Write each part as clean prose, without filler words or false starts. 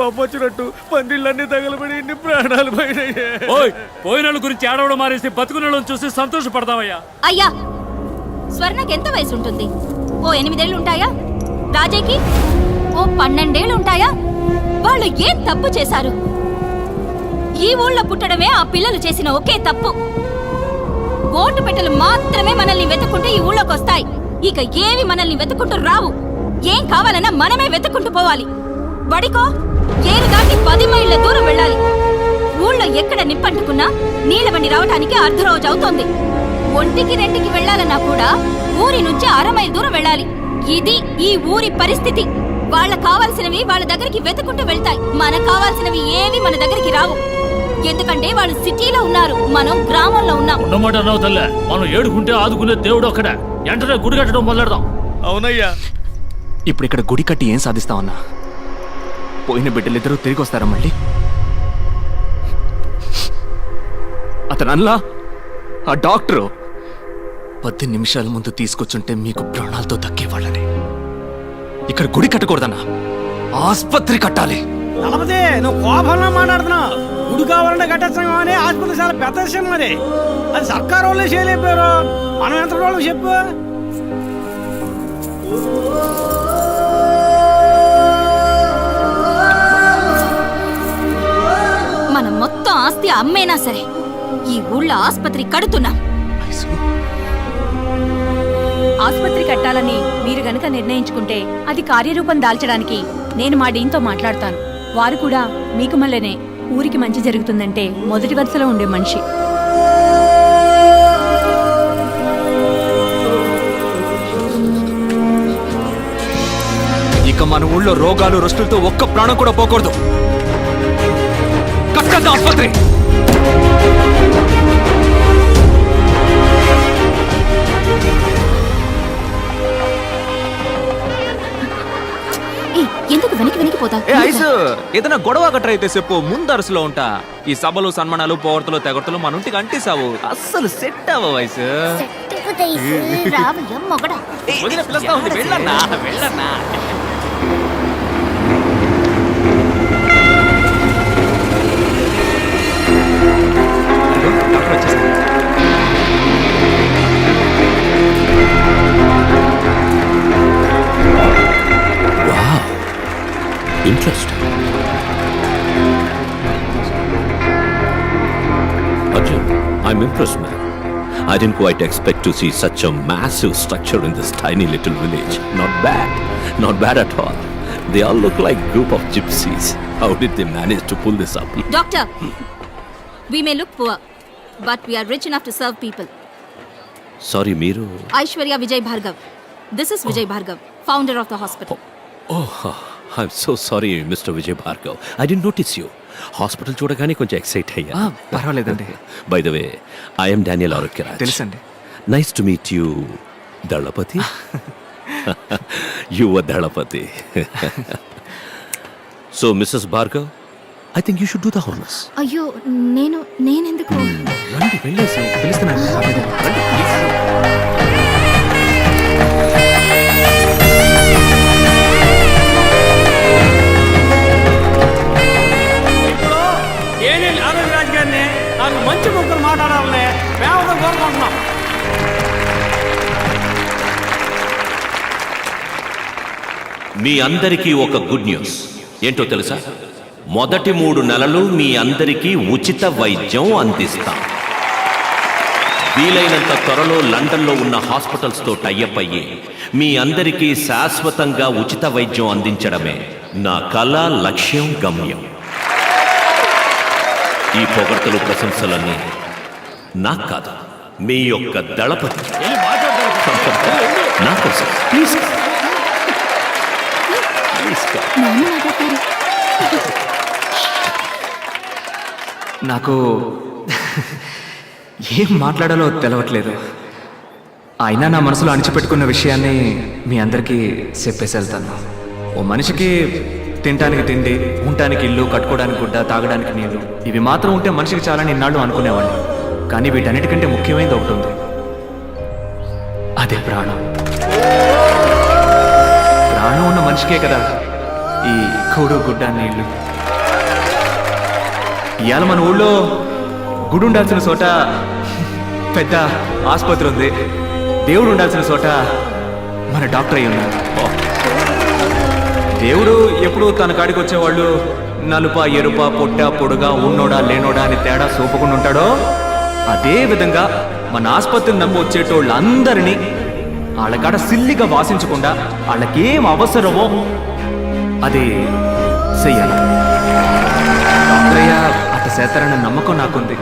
కోపం వచ్చినట్టు పందిళ్ళన్నీ తగలబడి ఇన్ని ప్రాణాలు పోయినాయి. పోయిన గురించి ఏడవడం మానేసి బతుకున్న చూసి సంతోషపడతావయ్యా. అయ్యా, స్వర్ణకి ఎంత వయసు ఉంటుంది? ఓ 8 ఏళ్ళు ఉంటాయా? రాజేకి ఓ 12 ఏళ్ళు ఉంటాయా? వాళ్ళు ఏం తప్పు చేశారు? ఈ ఊళ్ళో పుట్టడమే ఆ పిల్లలు చేసిన ఒకే తప్పు. ఓటు పెట్టెలు మాత్రమే మనల్ని వెతుక్కుంటూ ఈ ఊళ్ళోకి వస్తాయి. ఇక ఏవి మనల్ని వెతుక్కుంటూ రావు. ఏం కావాలన్నా మనమే వెతుక్కుంటూ పోవాలి. బడికో ఏరు దాటి 10 మైళ్ళ దూరం వెళ్ళాలి. ఊళ్ళో ఎక్కడ నిప్పంటుకున్నా నీళ్ళ బండి రావటానికి అర్ధరోజు అవుతోంది. 1-2కి వెళ్ళాలన్నా కూడా ఊరి నుంచి 1/2 మైలు దూరం వెళ్ళాలి. ఇది ఈ ఊరి పరిస్థితి. వాళ్ళకు కావాల్సినవి వాళ్ళ దగ్గరికి వెతుకుంటూ వెళ్తాయి. మనకు కావాల్సినవి ఏవి మన దగ్గరికి రావు. ఎందుకంటే వాళ్ళు సిటీలో ఉన్నారు, మనం గ్రామంలో ఉన్నాం. ఉన్నమాట అన్నావు తల్లే. మనం ఏడుకుంటే ఆదుకునే దేవుడు ఒక్కడే. వెంటనే గుడి కట్టడం మొదలెడదాం. అవునయ్యా. ఇప్పుడు ఇక్కడ గుడి కట్టి ఏం సాధిస్తామన్నా? పోయిన బిడ్డలిద్దరూ తిరిగి వస్తారా మళ్ళీ? అతనల్లా ఆ డాక్టరు 10 నిమిషాల ముందు తీసుకొచ్చుంటే మీకు ప్రాణాలతో దక్కేవాళ్ళని. ఇక్కడ గుడి కట్టకూడదన్నా, ఆస్పత్రి కట్టాలి. నలభదే నువ్వు కోపంలో మాట్లాడుతున్నావు. గుడి కావాలంటే కట్టేస్తాం అని ఆసుపత్రి చాలా పెద్ద విషయం. మరి అది సర్కారు వాళ్ళే చేయలేకపోయారు. మనం ఎంత వాళ్ళకి చెప్పు. మనం మొత్తం ఆస్తి అమ్మేనా సరే ఈ ఊళ్ళో ఆస్పత్రి కడుతున్నాం. ఆస్పత్రి కట్టాలని మీరు గనక నిర్ణయించుకుంటే అది కార్యరూపం దాల్చడానికి నేను మా డీన్తో మాట్లాడతాను. వారు కూడా మీకు మళ్ళనే ఊరికి మంచి జరుగుతుందంటే మొదటి వరుసలో ఉండే మనిషి. ఇక మన ఊళ్ళో రోగాలు రుష్టులతో ఒక్క ప్రాణం కూడా పోకూడదు. కట్టద్దు ఆస్పత్రి. ఎందుకు వెనక్కి పోతా? ఏదైనా గొడవ గట్రైతే చెప్పు, ముందరుసులో ఉంటా. ఈ సభలు సన్మానాలు పోగొడతలు తెగొడతలు మన ఇంటికి అంటిసావు. అస్సలు సెట్ అవ్వ వయసు. వెళ్ళన్నా వెళ్ళన్నా. Interesting. Arjun, I'm impressed, man. I didn't quite expect to see such a massive structure in this tiny little village. Not bad. Not bad at all. They all look like a group of gypsies. How did they manage to pull this up? Doctor, we may look poor, but we are rich enough to serve people. Sorry, Meeru. Aishwarya Vijay Bhargav. This is Vijay Bhargav, founder of the hospital. Oh, I'm so sorry, Mr. Vijay Bhargav. I didn't notice you. Hospital చూడగానే కొంచెం excite అయ్యా. పర్వాలేదండి. By the way, I'm Daniel Arogyaraj. తెలుసండి. Nice to meet you, Dalapathi. You are Dalapathi. So missus Bhargav, I think you should do the honours. అయ్యో, నేనెందుకు? రండి వెళ్ళేసి పిలుస్తున్నాను. నాకు మంచి ముగ్గురు మాట్లాడాలని మేము కోరుకుంటున్నాం. మీ అందరికీ ఒక గుడ్ న్యూస్. ఏంటో తెలుసా? మొదటి 3 నెలలు మీ అందరికీ ఉచిత వైద్యం అందిస్తాం. వీలైనంత త్వరలో లండన్లో ఉన్న హాస్పిటల్స్తో టైఅప్ అయ్యి మీ అందరికీ శాశ్వతంగా ఉచిత వైద్యం అందించడమే నా కళ, లక్ష్యం, గమ్యం. ఈ పొగడ్తలు, ప్రశంసలన్నీ నాకు కాదు, మీ యొక్క దళపతి నా కోసం. ప్లీజ్ నాకు ఏం మాట్లాడాలో తెలవట్లేదు. అయినా నా మనసులో అణిచిపెట్టుకున్న విషయాన్ని మీ అందరికీ చెప్పేసి వెళ్తాను. ఓ మనిషికి తినడానికి తిండి, ఉండటానికి ఇల్లు, కట్టుకోవడానికి గుడ్డ, తాగడానికి నీళ్లు, ఇవి మాత్రం ఉంటే మనిషికి చాలని ఇన్నాళ్ళు అనుకునేవాడిని. కానీ వీటన్నిటికంటే ముఖ్యమైనది ఒకటి ఉంది, అదే ప్రాణం. ప్రాణం ఉన్న మనిషికే కదా ఈ కూడు, గుడ్డ, నీళ్లు. ఇవాళ మన ఊళ్ళో గుడి ఉండాల్సిన చోట పెద్ద ఆసుపత్రి ఉంది, దేవుడు ఉండాల్సిన చోట మన డాక్టర్ అయి ఉన్నారు. దేవుడు ఎప్పుడు తన కాడికి వచ్చేవాళ్ళు నలుప ఎరుప పొట్ట పొడుగా ఉన్నోడా లేనోడా అని తేడా చూపకుండా ఉంటాడో, అదే విధంగా మన ఆసుపత్రిని నమ్మి వచ్చేటోళ్ళందరినీ వాళ్ళ కాడ సిల్లిగా వాసించకుండా వాళ్ళకేం అవసరమో అది చెయ్యాలి. డాక్టర్ అయ్య అట్ట చేస్తారన్న నమ్మకం నాకుంది.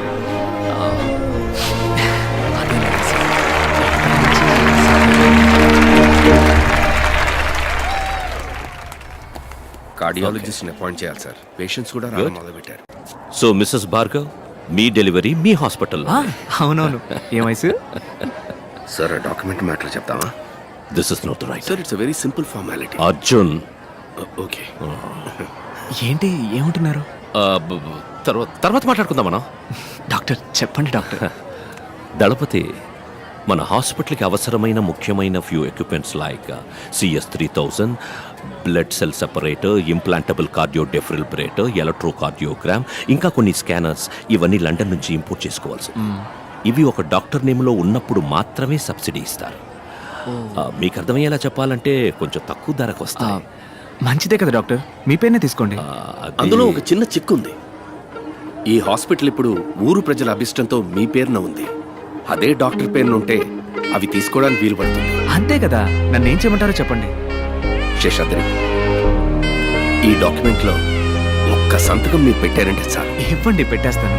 కార్డియాలజిస్ట్ని అపాయింట్ చేయాలి సార్. పేషెంట్స్ కూడా రావడం మొదలుపెట్టారు. సో మిస్సెస్ భార్గవ్, మీ డెలివరీ మీ హాస్పిటల్. అవునవును. ఏ వయసు? సార్ డాక్యుమెంట్ మ్యాటర్ చెప్తామా? This is not right. Sir it's very simple formality. Arjun, okay. ఏంటి ఏమంటున్నారు? తర్వాత మాట్లాడుకుందాం మనం. డాక్టర్ చెప్పండి డాక్టర్. దళపతి, మన హాస్పిటల్కి అవసరమైన ముఖ్యమైన few equipments like CS3000, blood cell separator, implantable cardio defibrillator, electrocardiogram, ఇంకా కొన్ని స్కానర్స్, ఇవన్నీ లండన్ నుంచి ఇంపోర్ట్ చేసుకోవాల్సి. ఇవి ఒక డాక్టర్ నేమ్లో ఉన్నప్పుడు మాత్రమే సబ్సిడీ ఇస్తారు. మీకు అర్థమయ్యేలా చెప్పాలంటే కొంచెం తక్కువ ధరకు వస్తాయి. మంచిదే కదా డాక్టర్, మీ పేరునే తీసుకోండి. అందులో ఒక చిన్న చిక్కు ఉంది. ఈ హాస్పిటల్ ఇప్పుడు ఊరు ప్రజల అభిష్టంతో మీ పేరున ఉంది. అదే డాక్టర్ పేరున ఉంటే అవి తీసుకోవడానికి వీలు పడుతుంది. అంతే కదా, నన్ను ఏం చేయమంటారో చెప్పండి. శేషాద్రి, ఈ డాక్యుమెంట్లో ఒక్క సంతకం మీరు పెట్టారంటే చాలు. ఇవ్వండి, పెట్టేస్తాను.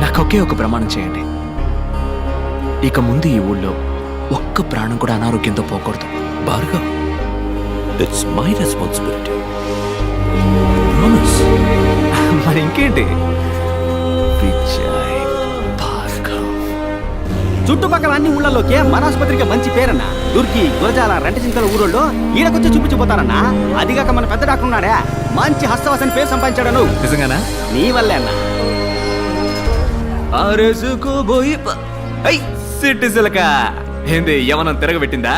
నాకు ఒకే ఒక ప్రమాణం చేయండి. ఇక ముందు ఈ ఊళ్ళో ఒక్క ప్రాణం కూడా అనారోగ్యంతో పోకూడదు. Bhargav, it's my responsibility. Promise. మరి ఇంకేంటి? విజయ్ భార్గవ్. చుట్టుపక్కల అన్ని ఊళ్ళలోకి మన ఆసుపత్రికి మంచి పేరన్నా. దుర్గి, గురజాల, రెంటచింతల ఊరోళ్ళు ఈడకొచ్చి చూపించిపోతారన్నా. అదిగాక మన పెద్ద డాక్టర్ ఉన్నాడే, మంచి హస్తవాసని పేరు సంపాదించాడు. నిజంగానా? నీ వల్లే అన్నా. సిట్టిసలక ఏంది యవనం తిరగబెట్టిందా?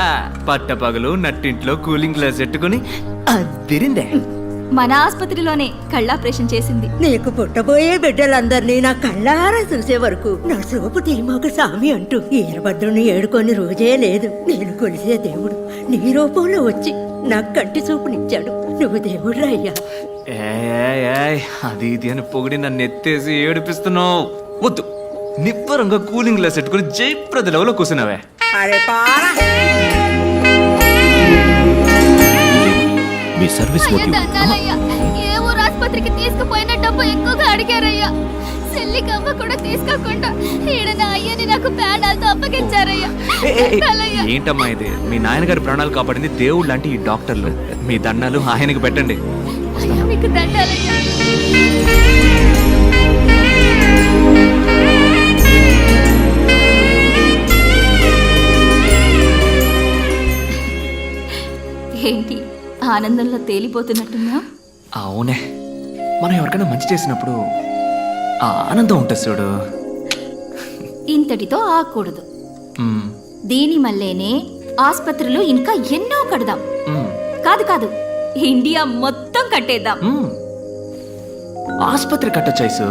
పట్టపగలు నట్టింట్లో కూలింగ్ గ్లాస్ పెట్టుకుని అదిరిందే. మన ఆసుపత్రిలోనే కళ్ళాపరేషన్ చేసింది. నీకు పుట్టబోయే బిడ్డలందరినీ నా కళ్ళారా చూసే వరకు నా సోపు తీమాక సామి అంటూ ఈరభద్రుని ఏడుకొని రోజే లేదు. నేను కొలిసే దేవుడు నీ రూపంలో వచ్చి నాకు కంటి చూపునిచ్చాడు. నువ్వు దేవుడు అయ్యా. అది ఇది అని పొగిడి నన్ను ఎత్తేసి ఏడిపిస్తున్నావు. వద్దు, నిబ్బరంగా కూలింగ్ గ్లాస్ పెట్టుకుని జయప్రద లెవెల్లో కూర్చున్నావే. అరే పారా. మీ సర్వీస్ మోటివ్. ఏ ఊరు ఆసుపత్రికి తీసుకుపోయిన డబ్బు ఎక్కువగా అడిగారయ్యా. సెల్లి కవ్వ కూడా తీసుకోకుండా ఈడ నా అయ్యని నాకు ప్రాణాలతో అప్పగించారయ్యా. ఏంటమ్మా ఇది? మీ నాయనగారి ప్రాణాలు కాపాడింది దేవుడు లాంటి ఈ డాక్టర్లు. మీ దండాలు ఆయనకి పెట్టండి. మీకు దండాలయ్యా. ఏంటి ఆనందంలో తేలిపోతున్నట్టున్నా? అవునే, మనం ఎవరికైనా మంచి చేసినప్పుడు ఆ ఆనందం ఉంటుంది చూడు. ఇంతటితో ఆగకూడదు. మ్మ్. దీని మల్లేనే ఆసుపత్రులు ఇంకా ఎన్నో కడదాం. మ్మ్. కాదు కాదు, ఇండియా మొత్తం కట్టేద్దాం. మ్మ్. ఆసుపత్రి కట్టొచ్చాయిసు,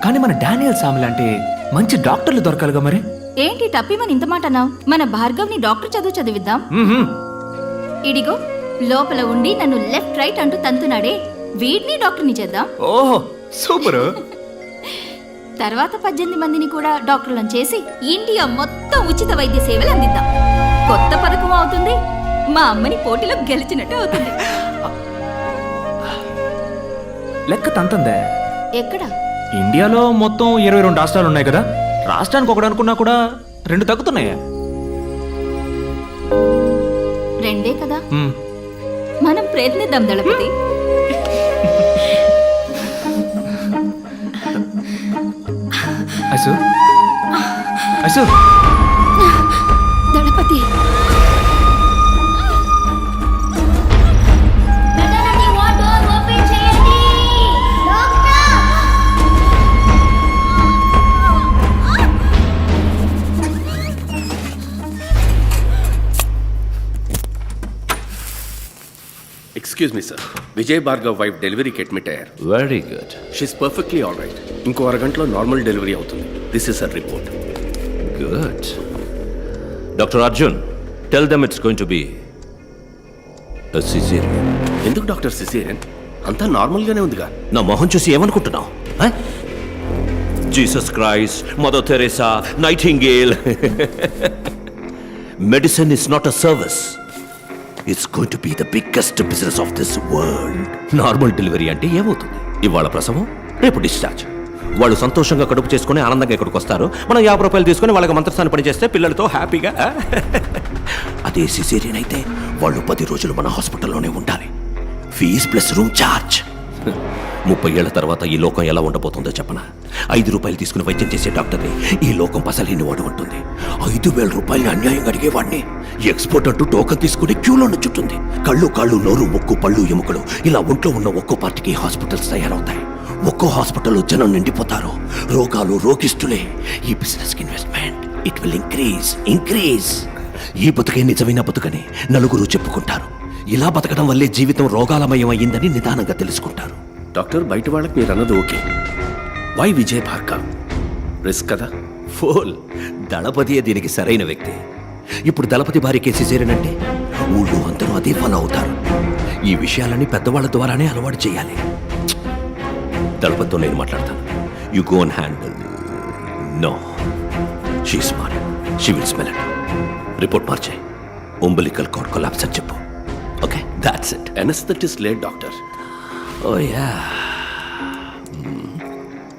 కానీ మన డానియల్ సామి లాంటి మంచి డాక్టర్లు దొరకాలిగా మరి. ఏంటి టప్పిమని ఇంత మాట అన్నావు? మన భార్గవ్ని డాక్టర్ చదువు చదివిద్దాం. మ్మ్. ఇడిగో లోపల ఉండి నన్ను లెఫ్ట్ రైట్ అంటూ తంతున్నాడే, వీడిని డాక్టర్ని చేద్దాం. ఓహో సూపర్. తర్వాత 18 మందిని కూడా డాక్టర్లను చేసి ఇండియా మొత్తం ఉచిత వైద్య సేవలు అందిద్దాం. కొత్త పథకం అవుతుంది, మా అమ్మని పోటీలో గెలిచినట్టు అవుతుంది. లెక్క తంతందే. ఎక్కడ? ఇండియాలో మొత్తం 22 రాష్ట్రాలు ఉన్నాయి కదా. రాష్ట్రానికి ఒకటి అనుకున్నా కూడా 2 తగ్గుతున్నాయా? 2 కదా. మ్మ్. మనం ప్రయత్నిద్దాం Dalapathi. Aisu Aisu Dalapathi excuse me sir, Vijay Bhargav wife డెలివరీకి అడ్మిట్ అయ్యారు. Very good. She's perfectly all right. ఇంకో అరగంటలో నార్మల్ డెలివరీ అవుతుంది. This is her report. Good. Dr. Arjun, tell them it's going to be a cesarean. ఎందుకు డాక్టర్ సిసేరియన్? అంతా నార్మల్గానే ఉందిగా. నా మొహం చూసి ఏమనుకుంటున్నావు? Jesus Christ, mother Teresa, nightingale. Medicine is not a service. It's going to be the biggest business of this world. Normal delivery అంటే ఏమవుతుంది? ఇవాళ ప్రసవం, రేపు డిశ్చార్జ్. వాళ్ళు సంతోషంగా కడుపు చేసుకుని ఆనందంగా ఇక్కడికి వస్తారు. మనం 50 రూపాయలు తీసుకుని వాళ్ళకి మంత్రస్థానం పని చేస్తే పిల్లలతో హ్యాపీగా. అదే సిసేరియన్ అయితే వాళ్ళు 10 రోజులు మన హాస్పిటల్లోనే ఉండాలి. Fees plus room charge. 30 ఏళ్ల తర్వాత ఈ లోకం ఎలా ఉండబోతుందో చెప్పనా? 5 రూపాయలు తీసుకుని వైద్యం చేసే డాక్టర్ని ఈ లోకం పసలేని వాడు ఉంటుంది. 5,000 రూపాయలు అన్యాయంగా అడిగేవాడిని ఎక్స్పోర్ట్ అంటూ టోకన్ తీసుకుని క్యూలో చుట్టుంది. కళ్ళు, కాళ్ళు, నోరు, ముక్కు, పళ్ళు, ఎముకలు ఇలా ఒంట్లో ఉన్న ఒక్కో పార్టీకి హాస్పిటల్స్ తయారవుతాయి. ఒక్కో హాస్పిటల్లో జనం నిండిపోతారు. రోగాలు, రోగిస్తులే. ఈ business investment it will increase. ఈ బతుకే నిజమైన బతుకని నలుగురు చెప్పుకుంటారు. ఇలా బతకడం వల్లే జీవితం రోగాలమయం అయ్యిందని నిదానంగా తెలుసుకుంటారు. డాక్టర్, బయట వాళ్ళకి మీరు అన్నది okay. Why Vijay Bhargav? Risk కదా. ఫోల్. దళపతియే దీనికి సరైన వ్యక్తి. ఇప్పుడు దళపతి భార్యకే సిజేరియన్ అంటే ఊళ్ళో అందరూ అదే ఫాలో అవుతారు. ఈ విషయాలని పెద్దవాళ్ళ ద్వారానే అలవాటు చేయాలి. దళపతితో నేను మాట్లాడతాను. You go and handle. No, she smart. She will smell it. Report మార్చే. umbilical cord collapse అని చెప్పు. Okay, that's it. Anaesthetist late doctor. Oh yeah.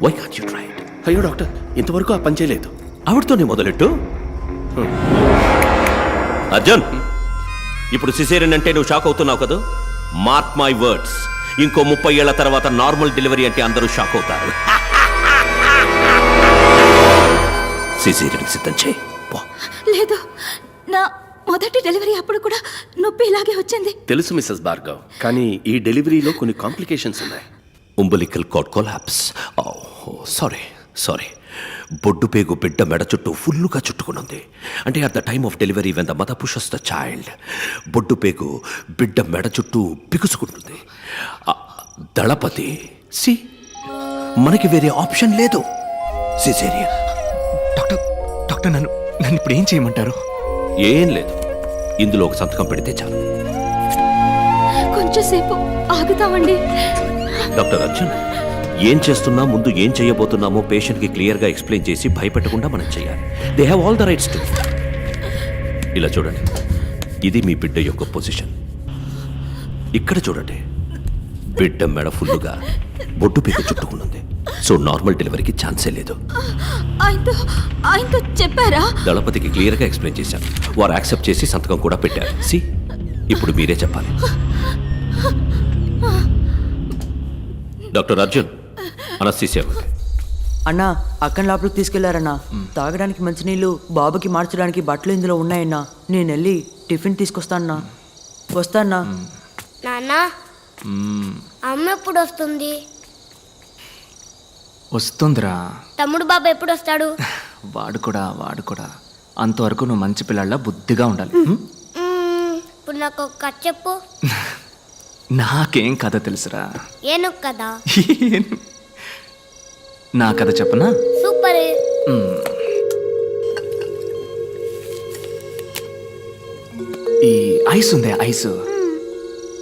Why can't you try it? అయ్యో డాక్టర్, ఇంతవరకు ఆ పని చేయలేదు. ఆవిడతోనే మొదలెట్టు. అర్జున్, ఇప్పుడు సిసేరియన్ అంటే నువ్వు షాక్ అవుతున్నావు కదా? మార్క్ మై వర్డ్స్, ఇంకో 30 ఏళ్ల తర్వాత నార్మల్ డెలివరీ అంటే అందరూ షాక్ అవుతారు. సిసేరియన్ సిద్ధం చేయి. లేదు, నా మొదటి డెలివరీ అప్పుడు కూడా నొప్పి ఇలాగే వచ్చింది. తెలుసు మిస్సెస్ భార్గవ్, కానీ ఈ డెలివరీలో కొన్ని కాంప్లికేషన్స్ ఉన్నాయి. umbilical cord collapse. సారీ. బొడ్డు పేగు బిడ్డ మెడ చుట్టూ ఫుల్లుగా చుట్టుకునుంది. అంటే at the time of delivery when the mother pushes the child, బొడ్డు పేగు బిడ్డ మెడ చుట్టూ బిగుసుకుంటుంది. దళపతి మనకి వేరే ఆప్షన్ లేదు. సిజేరియన్. డాక్టర్ నన్ను ఇప్పుడు ఏం చేయమంటారు? ఏం లేదు, ఇందులో ఒక సంతకం పెడితే చాలు. కొంచెంసేపు ఆగుతామండి. డాక్టర్ అర్జున్, ఏం చేస్తున్నా ముందు ఏం చేయబోతున్నామో పేషెంట్కి క్లియర్గా ఎక్స్ప్లెయిన్ చేసి భయపెట్టకుండా మనం చేయాలి. They have all the rights to. ఇలా చూడండి, ఇది మీ బిడ్డ యొక్క పొజిషన్. ఇక్కడ చూడండి, బిడ్డ మెడ ఫుల్లుగా బొడ్డు పీక చుట్టుకున్నది. సో నార్మల్ డెలివరీకి ఛాన్సే లేదు. ఆయనతో చెప్పారా? దళపతికి క్లియర్గా ఎక్స్ప్లెయిన్ చేశాను. వారు యాక్సెప్ట్ చేసి సంతకం కూడా పెట్టారు. ఇప్పుడు మీరే చెప్పాలి. Doctor Arjun, anaesthesia. అన్నా, అక్కని లోపలికి తీసుకెళ్లారన్నా. తాగడానికి మంచినీళ్ళు, బాబుకి మార్చడానికి బట్టలు ఇందులో ఉన్నాయన్నా. నేను వెళ్ళి టిఫిన్ తీసుకొస్తానన్నా. వస్తానా? నాన్నా, అమ్మ ఎప్పుడు వస్తుంది? వస్తుందిరా. తమ్ముడు బాబు ఎప్పుడు వస్తాడు? వాడు కూడా అంతవరకు నువ్వు మంచి పిల్లల్లా బుద్ధిగా ఉండాలి. ఇప్పుడు నాకు ఒక కథ చెప్పు. నాకేం కథ తెలుసురా? ఏను కదా. నా కథ చెప్పనా? సూపర్. ఈ ఐస్ ఉందే, ఐస్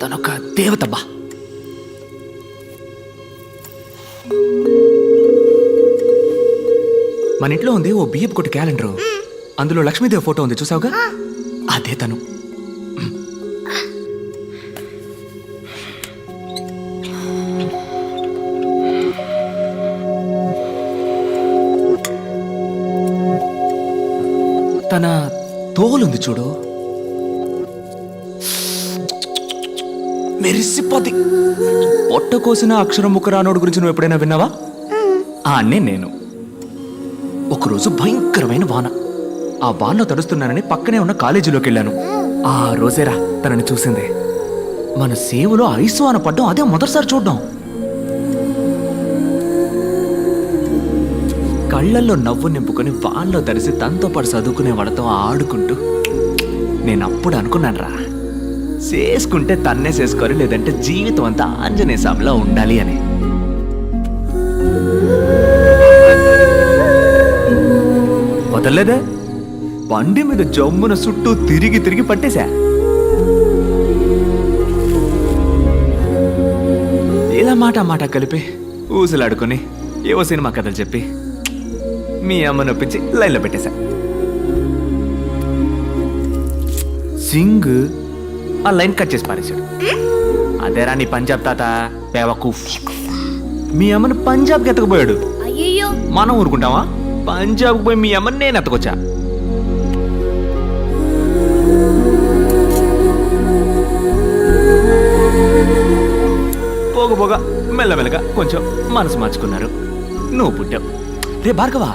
తనొక దేవతబ్బా. మన ఇంట్లో ఉంది ఓ బియ్యపు కొట్టు క్యాలెండరు. అందులో లక్ష్మీదేవి ఫోటో ఉంది, చూసావుగా? అదే తను. తన తోలుంది చూడు, మెరిసిపోద్ది. పొట్ట కోసిన అక్షరం ముఖరానోడు గురించి నువ్వు ఎప్పుడైనా విన్నావా? నేను ఒకరోజు భయంకరమైన వాన. ఆ వానలో తడుస్తున్నానని పక్కనే ఉన్న కాలేజీలోకి వెళ్ళాను. ఆ రోజేరా తనని చూసింది. మన సేవలో ఐసు వాన పడ్డం అదే మొదటిసారి చూడ్డం. కళ్ళల్లో నవ్వు నింపుకొని వానలో తడిసి తనతో పాటు చదువుకునే వాళ్ళతో ఆడుకుంటూ నేను అప్పుడు అనుకున్నాను రా, చేసుకుంటే తన్నే చేసుకోవాలి, లేదంటే జీవితం అంతా ఆంజనేయ స్వామిలా ఉండాలి అని. వదలలేదే, బండి మీద జమ్మున చుట్టూ తిరిగి తిరిగి పట్టేశా. ఇలా మాట కలిపి ఊసులాడుకొని ఏవో సినిమా కథలు చెప్పి మీ అమ్మ నొప్పించి లైన్లో పెట్టేశా. సింగ్ ఆ లైన్ కట్ చేసి పారేశాడు. అదేరా నీ పంజాబ్ తాత బేవకూఫ్. మీ అమ్మను పంజాబ్కి ఎత్తకపోయాడు. అయ్యో మనం ఊరుకుంటావా? పంజాబ్కి పోయి మీ అమ్మని నేను ఎత్తకొచ్చా. పోగ మెల్లమెల్లగా కొంచెం మనసు మార్చుకున్నారు. నువ్వు పుట్టావు. రే భార్గవా,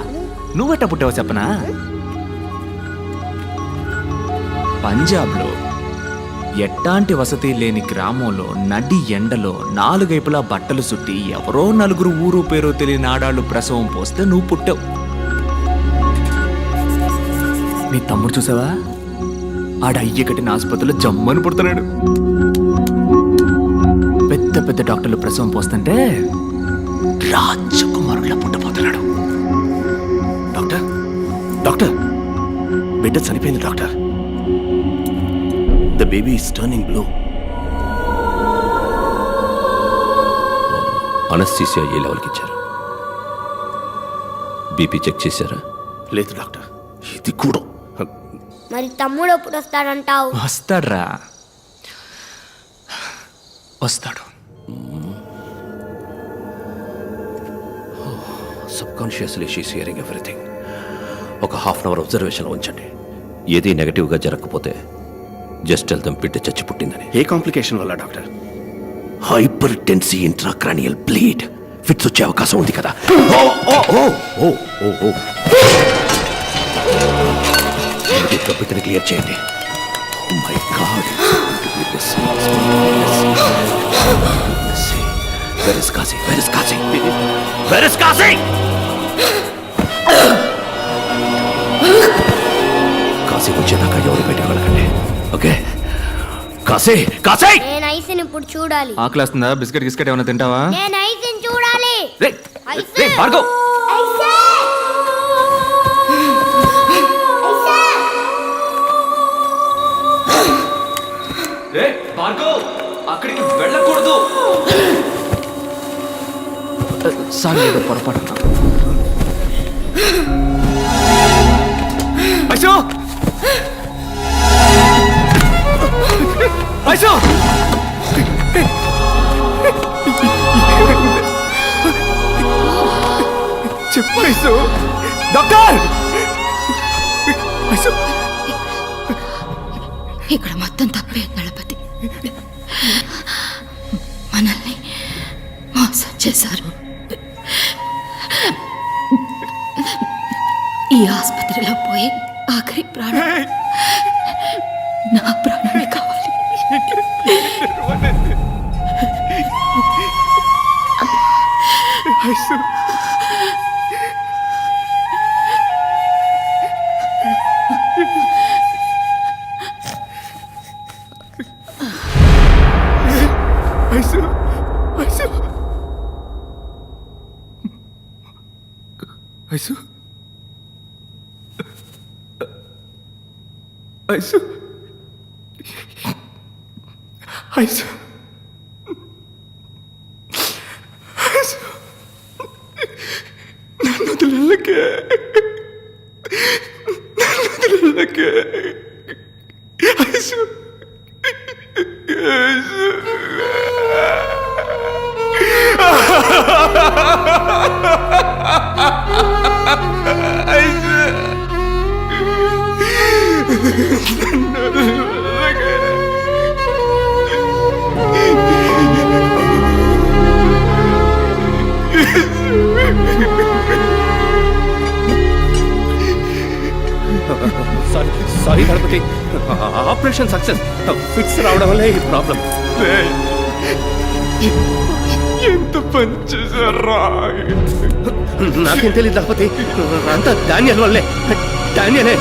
నువ్వెట్టా పుట్టావో చెప్పనా? పంజాబ్లో ఎట్టాంటి వసతి లేని గ్రామంలో నడి ఎండలో 4 వైపులా బట్టలు చుట్టి ఎవరో 4 ఊరు పేరో తెలియని ఆడాళ్ళు ప్రసవం పోస్తే నువ్వు పుట్టావు. నీ తమ్ముడు చూసావా? ఆడ అయ్య కట్టిన ఆసుపత్రిలో జమ్మని పుడుతున్నాడు. పెద్ద పెద్ద డాక్టర్లు ప్రసవం పోస్తుంటే రాజకుమారులా పుట్టబోతున్నాడు. డాక్టర్ డాక్టర్ బిడ్డ చనిపోయింది doctor. The baby is turning blue. Anaesthesia ఏ లెవెల్కి ఇచ్చారు? బీపీ చెక్ చేశారా? లేదు డాక్టర్. ఇది కూడా. మరి తమ్ముడు ఎప్పుడు వస్తాడంటావు? వస్తాడ్రా, వస్తాడు. Subconsciously she's hearing everything. ఒక హాఫ్ అన్ అవర్ అబ్జర్వేషన్లో ఉంచండి. ఏది నెగటివ్గా జరగకపోతే జస్ట్ టెల్ దెమ్ బిడ్డ చచ్చి పుట్టిందని. ఏ కాంప్లికేషన్ వల్ల doctor? Hyper Tennessee intracranial bleed. Fits వచ్చే అవకాశం ఉంది కదా. బిడ్డని క్లియర్ చేయండి. Oh my God. Where is Kasi? Where is Kasi? Where is Kasi? Kashi వచ్చేదాకా ఎవరు బయటకు వెళ్ళకండి. ఓకే? కాశీ, కాశీ! నేను ఐస్ని ఇప్పుడు చూడాలి. ఆకలేస్తుందా? బిస్కెట్ గిస్కెట్ ఏమైనా తింటావా? నేను ఐస్ని చూడాలి. రే రే భార్గవ్, రే భార్గవ్, అక్కడికి వెళ్ళకూడదు. సారీ, ఏదో పొరపాటు. ఐసో ఐసో చెప్పు ఐసో. డాక్టర్ ఐసో, ఇక్కడ మొత్తం తప్పే దళపతి. మనల్ని మోసం చేశారు. ఈ ఆసుపత్రిలో పోయి ఆఖరి ప్రాణం నా ప్రాణమే కావాలి. ఐసు ఐసు ఐసు ఐసు, నన్ను వదిలేకే, నన్ను వదిలేకే Aisu, Aisu. Sorry Ganapathi, operation success. Fits రావడం వల్లే ఈ ప్రాబ్లం. ఎంత పని చేశారా? నాకేం తెలియదు గణపతి, అంతా డానియల్ వల్లే. డానియలే.